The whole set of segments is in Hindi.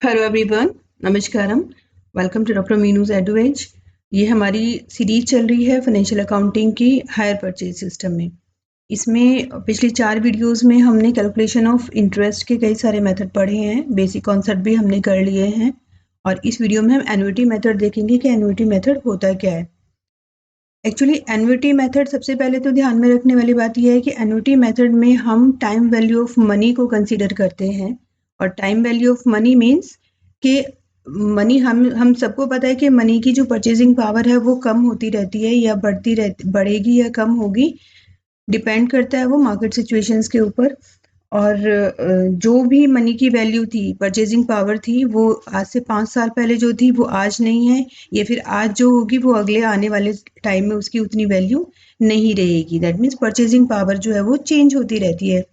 हेलो एवरीवन, नमस्कारम। वेलकम टू डॉक्टर मीनूज एडुएज। ये हमारी सीरीज चल रही है फाइनेंशियल अकाउंटिंग की हायर परचेज सिस्टम में। इसमें पिछली 4 वीडियोस में हमने कैलकुलेशन ऑफ इंटरेस्ट के कई सारे मेथड पढ़े हैं, बेसिक कॉन्सेप्ट भी हमने कर लिए हैं। और इस वीडियो में हम एन्युटी मेथड देखेंगे कि एन्युटी मेथड होता क्या है। एक्चुअली एन्युटी मेथड सबसे पहले तो ध्यान में रखने वाली बात यह है कि एन्युटी मेथड में हम टाइम वैल्यू ऑफ मनी को कंसीडर करते हैं। और time value of money means कि मनी हम सबको पता है कि मनी की जो परचेजिंग पावर है वो कम होती रहती है या बढ़ेगी या कम होगी, डिपेंड करता है वो मार्केट सिचुएशंस के ऊपर। और जो भी मनी की वैल्यू थी, परचेजिंग पावर थी, वो आज से 5 साल पहले जो थी वो आज नहीं है, या फिर आज जो होगी वो अगले आने वाले टाइम में उसकी उतनी वैल्यू नहीं रहेगी। दैट मीन्स परचेजिंग पावर जो है वो चेंज होती रहती है।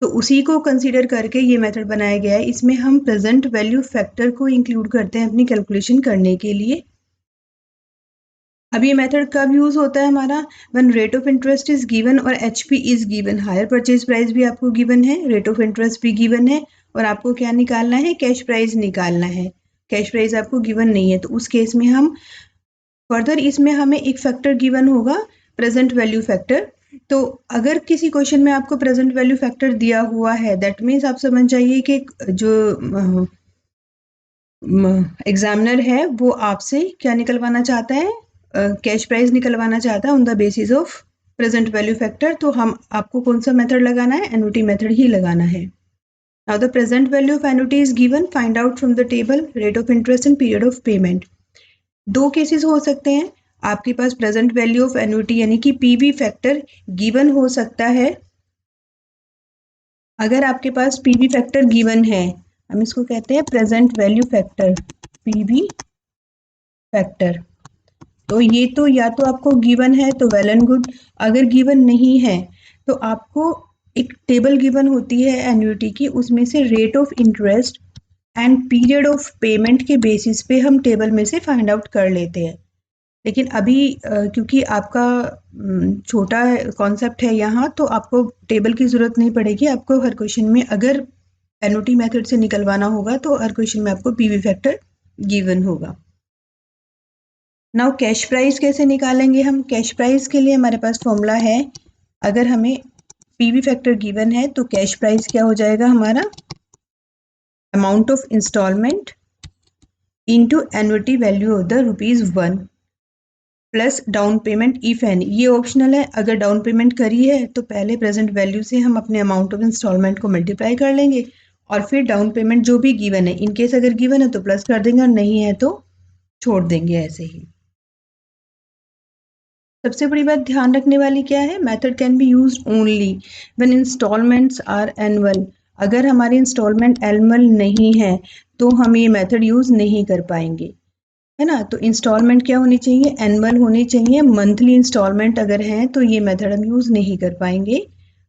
तो उसी को कंसीडर करके ये मेथड बनाया गया है। इसमें हम प्रेजेंट वैल्यू फैक्टर को इंक्लूड करते हैं अपनी कैलकुलेशन करने के लिए। अब ये मेथड कब यूज होता है हमारा? When rate of interest is given और HP is given. Hire purchase price भी आपको गिवन है, रेट ऑफ इंटरेस्ट भी गिवन है, और आपको क्या निकालना है? कैश प्राइस निकालना है। कैश प्राइस आपको गिवन नहीं है, तो उस केस में हम फर्दर इसमें हमें एक फैक्टर गिवन होगा, प्रेजेंट वैल्यू फैक्टर। तो अगर किसी क्वेश्चन में आपको प्रेजेंट वैल्यू फैक्टर दिया हुआ है, दैट मीन्स आप समझ जाइए कि जो एग्जामिनर है वो आपसे क्या निकलवाना चाहता है? कैश प्राइस निकलवाना चाहता है on the basis of present value factor. तो हम आपको कौन सा मेथड लगाना है? एन्युटी मेथड ही लगाना है। Now the present value of annuity is given, find out from the table rate of interest and period of payment. दो केसेस हो सकते हैं। आपके पास प्रेजेंट वैल्यू ऑफ एन्युटी यानी कि पीवी फैक्टर गिवन हो सकता है। अगर आपके पास पीवी फैक्टर गिवन है, हम इसको कहते हैं present value factor, PV factor. तो ये तो या तो आपको गिवन है तो वेल एंड गुड। अगर गिवन नहीं है तो आपको एक टेबल गिवन होती है एन्युटी की, उसमें से rate of interest and period of payment के बेसिस पे हम टेबल में से फाइंड आउट कर लेते हैं। लेकिन अभी क्योंकि आपका छोटा कॉन्सेप्ट है यहाँ, तो आपको टेबल की ज़रूरत नहीं पड़ेगी। आपको हर क्वेश्चन में अगर एन्युटी मेथड से निकलवाना होगा तो हर क्वेश्चन में आपको पीवी फैक्टर गिवन होगा। नाउ कैश प्राइस कैसे निकालेंगे हम? कैश प्राइस के लिए हमारे पास फॉर्मूला है। अगर हमें पीवी फैक्टर गिवन है तो कैश प्राइस क्या हो जाएगा हमारा? Amount of instalment into annuity value of the ₹1 plus down payment if any. ये ऑप्शनल है। अगर डाउन पेमेंट करी है तो पहले प्रेजेंट वैल्यू से हम अपने अमाउंट ऑफ इंस्टॉलमेंट को मल्टीप्लाई कर लेंगे और फिर डाउन पेमेंट जो भी गिवन है, इनकेस अगर गिवन है तो प्लस कर देंगे और नहीं है तो छोड़ देंगे ऐसे ही। सबसे बड़ी बात ध्यान रखने वाली क्या है? Method can be use only when instalments are annual. अगर हमारी इंस्टॉलमेंट एनुअल नहीं है तो हम ये मेथड यूज नहीं कर पाएंगे, है ना। तो इंस्टॉलमेंट क्या होनी चाहिए? एनुअल होनी चाहिए। मंथली इंस्टॉलमेंट अगर है तो ये मेथड हम यूज नहीं कर पाएंगे।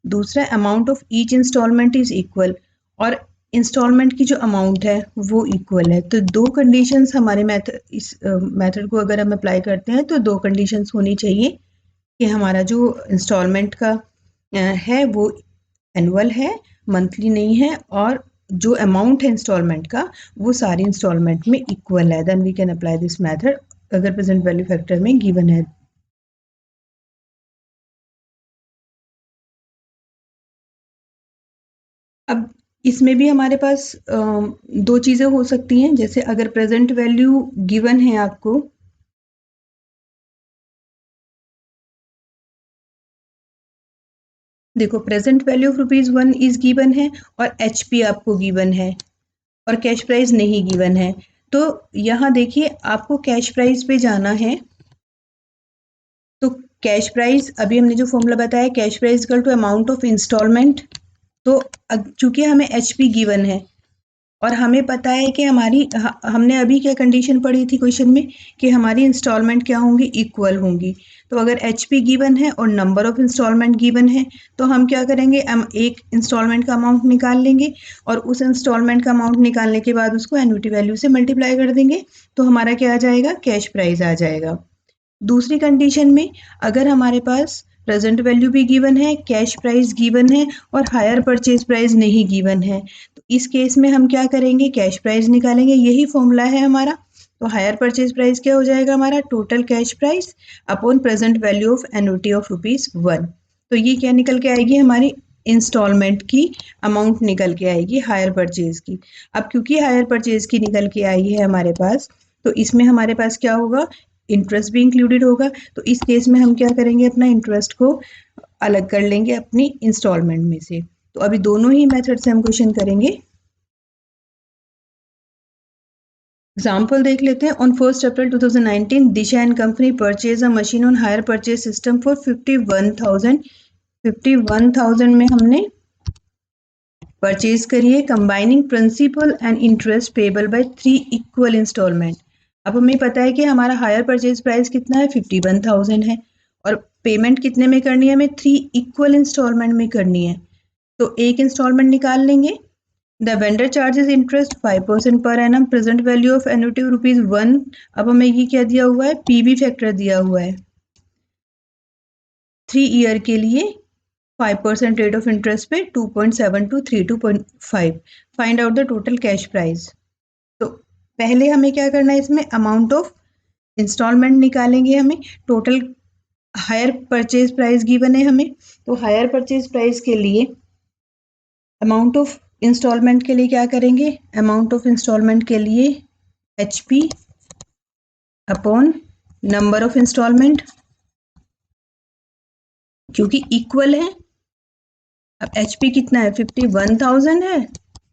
दूसरा, amount of each instalment is equal, और इंस्टॉलमेंट की जो अमाउंट है वो इक्वल है। तो दो कंडीशंस हमारे मेथड, इस मेथड को अगर हम अप्लाई करते हैं तो दो कंडीशंस होनी चाहिए कि हमारा जो इंस्टॉलमेंट का है वो एनुअल है, मंथली नहीं है, और जो अमाउंट है इंस्टॉलमेंट का वो सारी इंस्टॉलमेंट में इक्वल है। Then we can apply this method अगर प्रेजेंट वैल्यू फैक्टर में गिवन है। अब इसमें भी हमारे पास दो चीज़ें हो सकती हैं। जैसे अगर प्रेजेंट वैल्यू गिवन है आपको, देखो present value of ₹1 is given है और एचपी आपको गिवन है और कैश प्राइस नहीं गिवन है। तो यहाँ देखिए आपको कैश प्राइस पे जाना है। तो कैश प्राइस, अभी हमने जो फॉर्मूला बताया, cash price equal to amount of instalment. तो चूंकि हमें एचपी गिवन है और हमें पता है कि हमने अभी क्या कंडीशन पढ़ी थी क्वेश्चन में कि हमारी इंस्टॉलमेंट क्या होंगी? इक्वल होंगी। तो अगर एचपी गिवन है और नंबर ऑफ इंस्टॉलमेंट गिवन है तो हम क्या करेंगे? हम एक इंस्टॉलमेंट का अमाउंट निकाल लेंगे और उस इंस्टॉलमेंट का अमाउंट निकालने के बाद उसको एन्युटी वैल्यू से मल्टीप्लाई कर देंगे, तो हमारा क्या आ जाएगा? कैश प्राइस आ जाएगा। दूसरी कंडीशन में अगर हमारे पास प्रेजेंट वैल्यू भी गिवन है, कैश प्राइस गिवन है और हायर परचेज प्राइस नहीं गिवन है। तो इस केस में हम क्या करेंगे, कैश प्राइस निकालेंगे, यही फॉर्मूला है हमारा। तो हायर परचेज प्राइस क्या हो जाएगा हमारा, total cash price upon present value of annuity of ₹1। तो ये क्या निकल के आएगी, हमारी इंस्टॉलमेंट की अमाउंट निकल के आएगी हायर परचेज की। अब क्योंकि हायर परचेज की निकल के आई है हमारे पास, तो इसमें हमारे पास क्या होगा, इंटरेस्ट भी इंक्लूडेड होगा। तो इस केस में हम क्या करेंगे, अपना इंटरेस्ट को अलग कर लेंगे अपनी इंस्टॉलमेंट में से। तो अभी दोनों ही मेथड से हम क्वेश्चन करेंगे। एग्जाम्पल देख लेते हैं। On 1 April 2019 Disha and company purchase a machine on hire purchase system for 51,000। 51,000 में हमने परचेज करी है, combining principal and interest payable by 3 equal instalment. अब हमें पता है कि हमारा हायर परचेज प्राइस कितना है, 51,000 है, और पेमेंट कितने में करनी है, हमें 3 इक्वल इंस्टॉलमेंट में करनी है। तो एक इंस्टॉलमेंट निकाल लेंगे। The vendor charges interest 5% per annum, present value of annuity ₹1। अब हमें ये क्या दिया हुआ है, पीवी फैक्टर दिया हुआ है 3 ईयर के लिए 5% रेट ऑफ इंटरेस्ट पे 2.7 to 3.5। Find out the total cash price. तो पहले हमें क्या करना है, इसमें अमाउंट ऑफ इंस्टॉलमेंट निकालेंगे। हमें total higher purchase price given है हमें, तो हायर परचेज प्राइस के लिए अमाउंट ऑफ इंस्टॉलमेंट के लिए क्या करेंगे, अमाउंट ऑफ इंस्टॉलमेंट के लिए HP upon number of instalment, क्योंकि इक्वल है। अब HP कितना है, 51,000 है,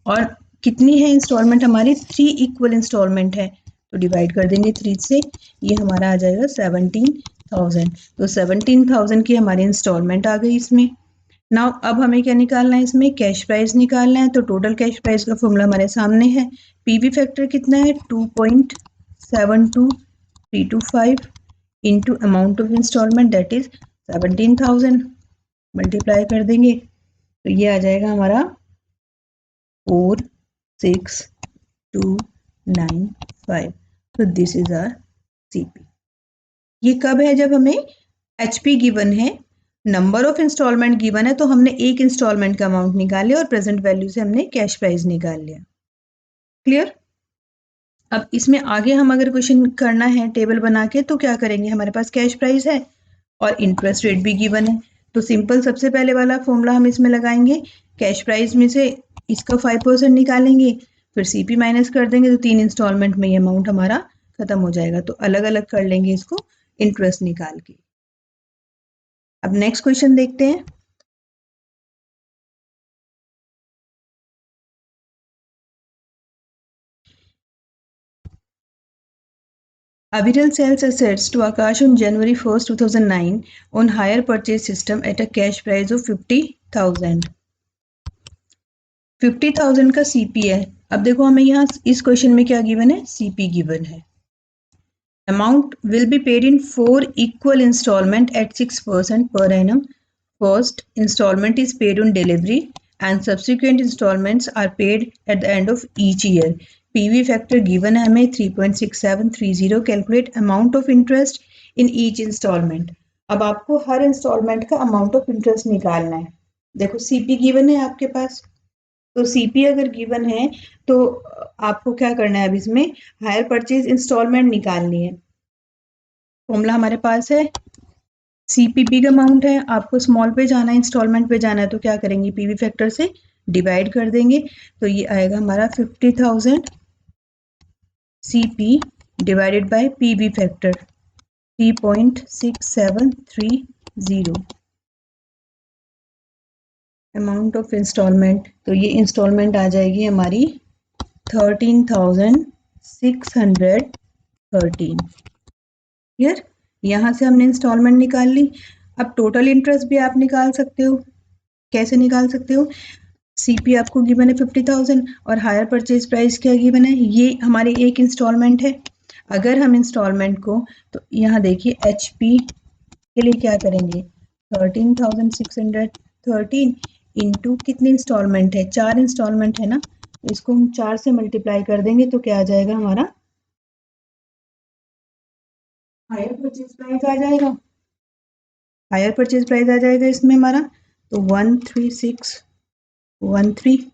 और कितनी है इंस्टॉलमेंट हमारी, 3 इक्वल इंस्टॉलमेंट है। तो डिवाइड कर देंगे 3 से, ये हमारा आ जाएगा 17,000। तो 17,000 की हमारी इंस्टॉलमेंट आ गई इसमें। नाउ अब हमें क्या निकालना है, इसमें कैश प्राइस निकालना है। तो टोटल कैश प्राइस का फॉर्मूला हमारे सामने है। पीवी फैक्टर कितना है, 2.72325 into amount of instalment that is 17,000, multiply कर देंगे तो ये आ जाएगा हमारा 46295। तो दिस इज आवर CP। ये कब है, जब हमें HP गिवन है, नंबर ऑफ इंस्टॉलमेंट गिवन है, तो हमने एक इंस्टॉलमेंट का अमाउंट निकाल लिया और प्रेजेंट वैल्यू से हमने कैश प्राइस निकाल लिया। क्लियर। अब इसमें आगे हम अगर क्वेश्चन करना है टेबल बना के, तो क्या करेंगे, हमारे पास कैश प्राइस है और इंटरेस्ट रेट भी गिवन है। तो सिंपल सबसे पहले वाला फॉर्मूला हम इसमें लगाएंगे, कैश प्राइस में से इसका 5% निकालेंगे, फिर CP माइनस कर देंगे, तो 3 इंस्टॉलमेंट में ये अमाउंट हमारा खत्म हो जाएगा। तो अलग अलग कर लेंगे इसको इंटरेस्ट निकाल के। अब नेक्स्ट क्वेश्चन देखते हैं। Aviral sells assets to Akash on January 1st, 2009 on hire purchase system at a cash price of 50,000। 50,000 का CP है। अब देखो हमें यहाँ इस क्वेश्चन में क्या गिवन है, CP गिवन है। Amount will be paid in 4 equal installment at 6% per annum. First installment is paid on delivery and subsequent installments are paid at the end of each year. PV factor given है हमें 3.6730। Calculate amount of interest in each instalment. अब आपको हर इंस्टॉलमेंट का अमाउंट ऑफ इंटरेस्ट निकालना है। देखो CP गिवन है आपके पास, तो CP अगर गिवन है तो आपको क्या करना है, अब इसमें हायर परचेज इंस्टॉलमेंट निकालनी है। फॉर्मूला हमारे पास है, CP बिग अमाउंट है, आपको स्मॉल पे जाना है, इंस्टॉलमेंट पे जाना है, तो क्या करेंगे, PV फैक्टर से डिवाइड कर देंगे। तो ये आएगा हमारा 50,000 CP divided by PV factor 3.6730। Amount of instalment, तो ये इंस्टॉलमेंट आ जाएगी हमारी 13,613। क्लियर। यहाँ से हमने इंस्टॉलमेंट निकाल ली। अब टोटल इंटरेस्ट भी आप निकाल सकते हो। कैसे निकाल सकते हो, CP आपको गिवन है 50,000 और हायर परचेज प्राइस क्या गिवन है, ये हमारी एक इंस्टॉलमेंट है। अगर हम इंस्टॉलमेंट को, तो यहाँ देखिए HP के लिए क्या करेंगे, 13,613 इंटू कितनी इंस्टॉलमेंट है, 4 इंस्टॉलमेंट है ना, तो इसको हम 4 से मल्टीप्लाई कर देंगे तो क्या आ जाएगा, हमारा हायर परचेज प्राइस आ जाएगा। हायर परचेज प्राइस आ जाएगा इसमें हमारा, तो 13613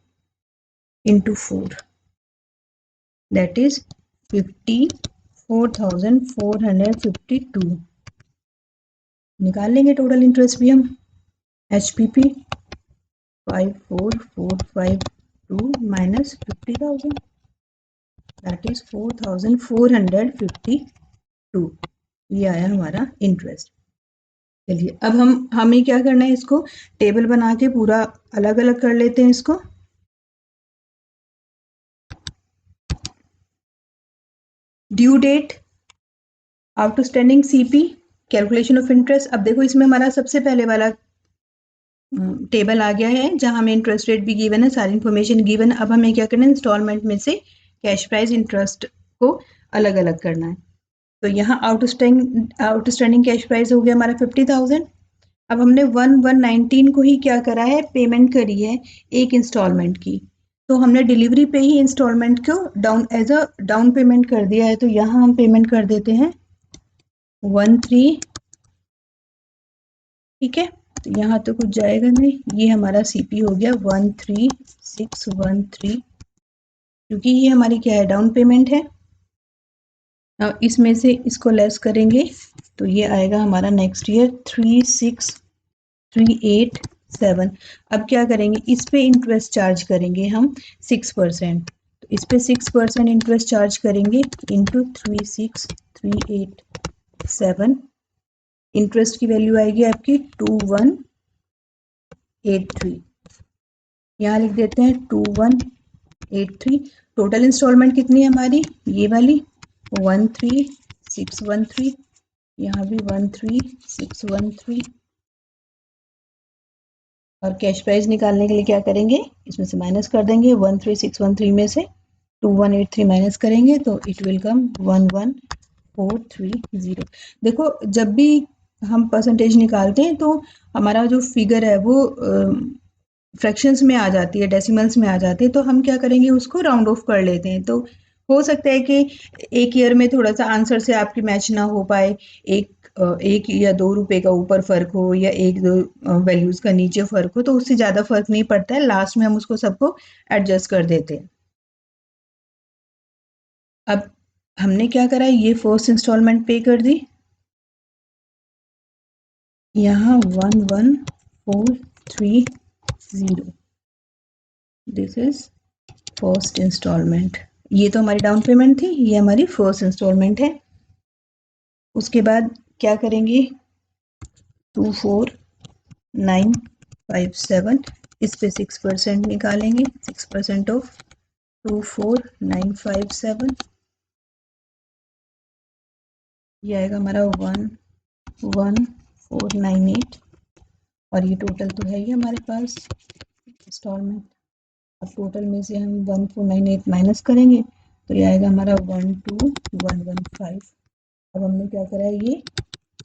इंटू 4 दैट इज 54,452 निकाल लेंगे टोटल इंटरेस्ट भी हम। HPP 54,452 माइनस 50,000 दैट इज 4,452, ये आया हमारा इंटरेस्ट। चलिए अब हमें क्या करना है, इसको टेबल बना के पूरा अलग अलग कर लेते हैं इसको। Due date, outstanding CP, calculation of interest. अब देखो इसमें हमारा सबसे पहले वाला टेबल आ गया है जहां हमें इंटरेस्ट रेट भी गिवन है, सारी इंफॉर्मेशन गिवन है। अब हमें क्या करना है, इंस्टॉलमेंट में से कैश प्राइस इंटरेस्ट को अलग अलग करना है। तो यहाँ आउटस्टैंडिंग कैश प्राइस हो गया हमारा 50,000। अब हमने 1/1/19 को ही क्या करा है, पेमेंट करी है एक इंस्टॉलमेंट की, तो हमने डिलीवरी पे ही इंस्टॉलमेंट को एज अ डाउन पेमेंट कर दिया है। तो यहाँ हम पेमेंट कर देते हैं 13, ठीक है। तो यहाँ तो कुछ जाएगा नहीं, ये हमारा CP हो गया 13613, क्योंकि ये हमारी क्या है, डाउन पेमेंट है। अब इसमें से इसको लेस करेंगे तो ये आएगा हमारा नेक्स्ट ईयर 36,387। अब क्या करेंगे, इस पे इंटरेस्ट चार्ज करेंगे हम 6%। तो इस पे 6% इंटरेस्ट चार्ज करेंगे इंटू 36,387। इंटरेस्ट की वैल्यू आएगी आपकी 2183, यहाँ लिख देते हैं 2183। टोटल इंस्टॉलमेंट कितनी है हमारी, ये वाली 13613, यहाँ भी 13613। और कैश प्राइस निकालने के लिए क्या करेंगे, इसमें से माइनस कर देंगे, 13613 में से 2183 माइनस करेंगे तो इट विल कम 11430। देखो जब भी हम परसेंटेज निकालते हैं तो हमारा जो फिगर है वो फ्रैक्शंस में आ जाती है, डेसिमल्स में आ जाती है, तो हम क्या करेंगे, उसको राउंड ऑफ कर लेते हैं। तो हो सकता है कि एक ईयर में थोड़ा सा आंसर से आपकी मैच ना हो पाए, एक या 2 रुपए का ऊपर फर्क हो या एक दो वैल्यूज का नीचे फर्क हो, तो उससे ज्यादा फर्क नहीं पड़ता है, लास्ट में हम उसको सबको एडजस्ट कर देते हैं। अब हमने क्या करा, ये फर्स्ट इंस्टॉलमेंट पे कर दी, यहाँ 11430, दिस इज फर्स्ट इंस्टॉलमेंट। ये तो हमारी डाउन पेमेंट थी, ये हमारी फर्स्ट इंस्टॉलमेंट है। उसके बाद क्या करेंगे, 24957, इस पे 6% निकालेंगे, 6% ऑफ 24957, ये आएगा हमारा 11498। और ये टोटल तो है ही हमारे पास इंस्टॉलमेंट। अब टोटल में से हम 1498 माइनस करेंगे तो ये आएगा हमारा 12115। अब हमने क्या करा है, ये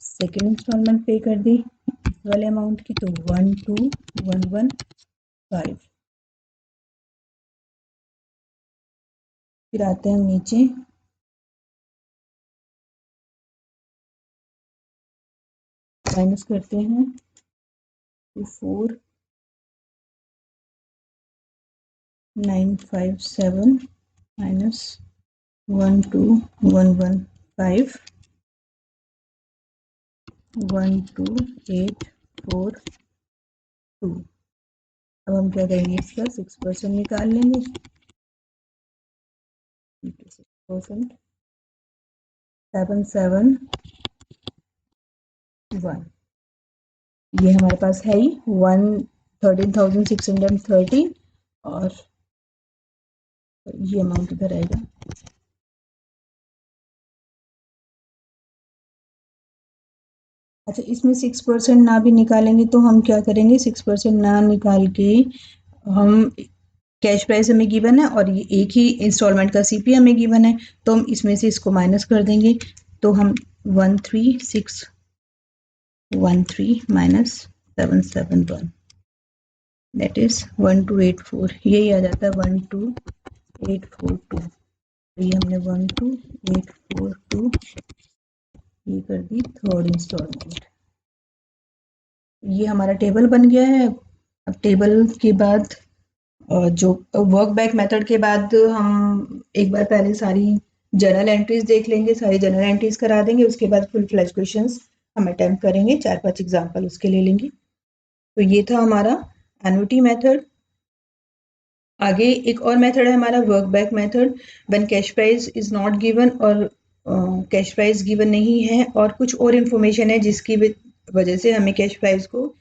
सेकेंड इंस्टॉलमेंट पे कर दी इस वाले अमाउंट की, तो 12115। फिर आते हैं नीचे, माइनस करते हैं 24957 माइनस 12115, 12842। अब हम क्या करेंगे, इसका 6% निकाल लेंगे, 6%, 771, ये हमारे पास है ही 13,613, और ये अमाउंट इधर आएगा। अच्छा, इसमें 6% ना भी निकालेंगे तो हम क्या करेंगे, 6% ना निकाल के हम, कैश प्राइस हमें गिवन है और ये एक ही इंस्टॉलमेंट का CP हमें गिवन है, तो हम इसमें से इसको माइनस कर देंगे। तो हम 13613 माइनस 771 दैट इज 1284, यही आ जाता है 12842। ये हमने 12842 ये कर दी थर्ड इंस्टॉलमेंट। ये हमारा टेबल बन गया है। अब टेबल के बाद जो वर्क बैक मेथड के बाद हम एक बार पहले सारी जर्नल एंट्रीज देख लेंगे, सारी जर्नल एंट्रीज करा देंगे, उसके बाद फुल फ्लैश क्वेश्चंस हम अटेम्प्ट करेंगे, 4-5 एग्जाम्पल उसके ले लेंगे। तो ये था हमारा एन्युटी मेथड। आगे एक और मेथड है हमारा work back method. When cash price is not given, और कैश प्राइस गिवन नहीं है और कुछ और इन्फॉर्मेशन है जिसकी वजह से हमें कैश प्राइस को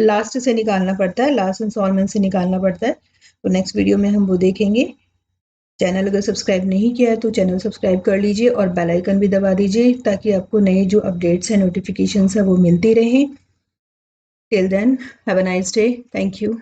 लास्ट से निकालना पड़ता है, लास्ट इंस्टॉलमेंट से निकालना पड़ता है। तो नेक्स्ट वीडियो में हम वो देखेंगे। चैनल अगर सब्सक्राइब नहीं किया है तो चैनल सब्सक्राइब कर लीजिए और बेल आइकन भी दबा दीजिए ताकि आपको नए जो अपडेट्स हैं, नोटिफिकेशंस है वो मिलती रहें। Till then, have a nice day. Thank you.